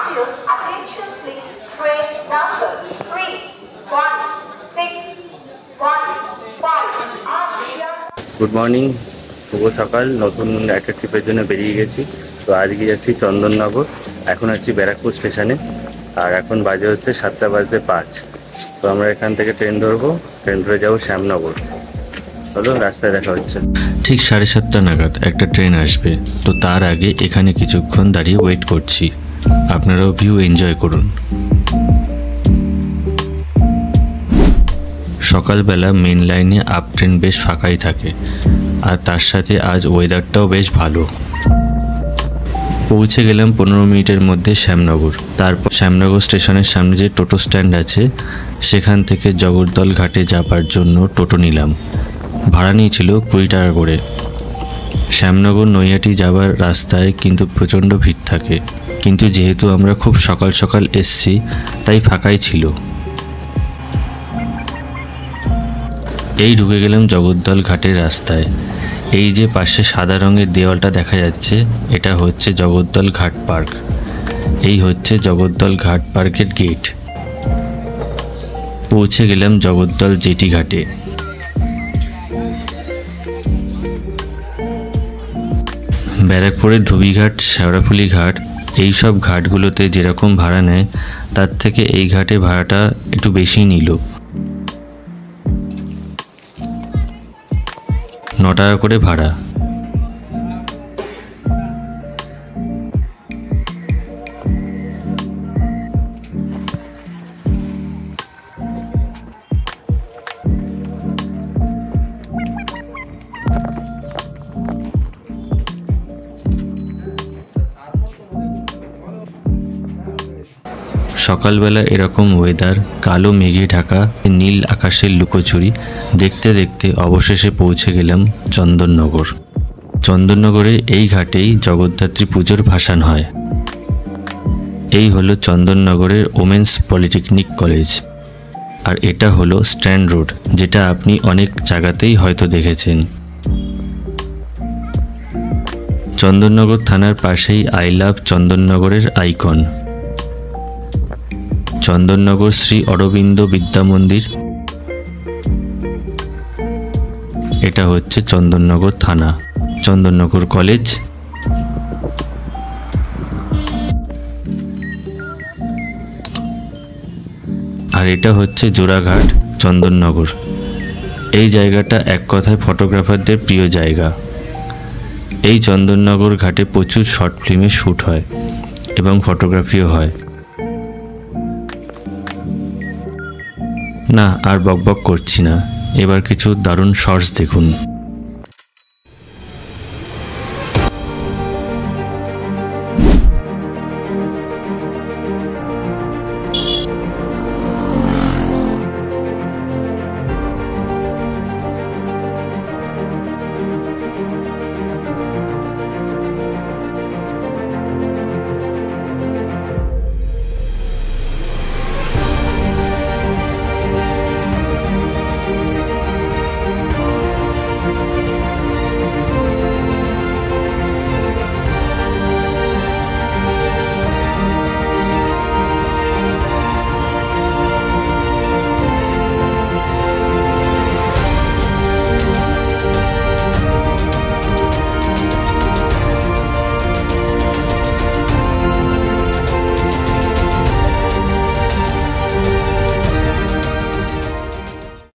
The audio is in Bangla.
Passengers, attention please. Train number 3165 good morning, শুভ সকাল। নতুন একটা ট্রিপের জন্য বেরিয়ে গেছি। তো আজকে যাচ্ছি চন্দননগর। এখন আছি ব্যারাকপুর স্টেশনে, আর এখন বাজে হচ্ছে 7:05। তো আমরা এখান থেকে ট্রেন ধরবো, ট্রেন ধরে যাবো শ্যামনগর। চলো, রাস্তায় দেখা হচ্ছে। ঠিক 7:30 নাগাদ একটা ট্রেন আসবে, তো তার আগে এখানে কিছুক্ষণ দাঁড়িয়ে ওয়েট করছি। আপনারাও ভিউ এনজয় করুন। সকালবেলা মেন লাইনে আপ ট্রেন বেশ ফাঁকাই থাকে, আর তার সাথে আজ ওয়েদারটাও বেশ ভালো। পৌঁছে গেলাম 15 মিনিটের মধ্যে শ্যামনগর। তারপর শ্যামনগর স্টেশনের সামনে যে টোটো স্ট্যান্ড আছে, সেখান থেকে জগদ্দল ঘাটে যাবার জন্য টোটো নিলাম। ভাড়া নিয়েছিল 20 টাকা করে। শ্যামনগর নৈহাটি যাবার রাস্তায় কিন্তু প্রচণ্ড ভিড় থাকে, কিন্তু যেহেতু আমরা খুব সকাল সকাল এসছি, তাই ফাঁকাই ছিল। এই ঢুকে গেলাম জগদ্দল ঘাটের রাস্তায়। এই যে পাশে সাদা রঙের দেওয়ালটা দেখা যাচ্ছে, এটা হচ্ছে জগদ্দল ঘাট পার্ক। এই হচ্ছে জগদ্দল ঘাট পার্কের গেট। পৌঁছে গেলাম জগদ্দল জেটি ঘাটে। ব্যারাকপুরের ধুবিঘাট, শেওড়াফুলি ঘাট, এই সব ঘাটগুলোতে যেরকম ভাড়া নেয়, তার থেকে এই ঘাটে ভাড়াটা একটু বেশি নিল। 9 টাকা করে ভাড়া। সকালবেলা এরকম ওয়েদার, কালো মেঘে ঢাকা নীল আকাশের লুকোচুরি দেখতে দেখতে অবশেষে পৌঁছে গেলাম চন্দননগর। চন্দননগরে এই ঘাটেই জগদ্ধাত্রী পুজোর ভাসান হয়। এই হলো চন্দননগরের ওমেন্স পলিটেকনিক কলেজ, আর এটা হলো স্ট্যান্ড রোড, যেটা আপনি অনেক জায়গাতেই হয়তো দেখেছেন। চন্দননগর থানার পাশেই আই লাভ চন্দননগরের আইকন। চন্দননগর শ্রী অরবিন্দ বিদ্যা মন্দির। এটা হচ্ছে চন্দননগর থানা। চন্দননগর কলেজ। আর এটা হচ্ছে জোড়াঘাট চন্দননগর। এই জায়গাটা এক কথায় ফটোগ্রাফারদের প্রিয় জায়গা। এই চন্দননগর ঘাটে প্রচুর শর্ট ফিল্মের শ্যুট হয় এবং ফটোগ্রাফিও হয়। না, আর বকবক করছি না, এবার কিছু দারুণ শর্টস দেখুন।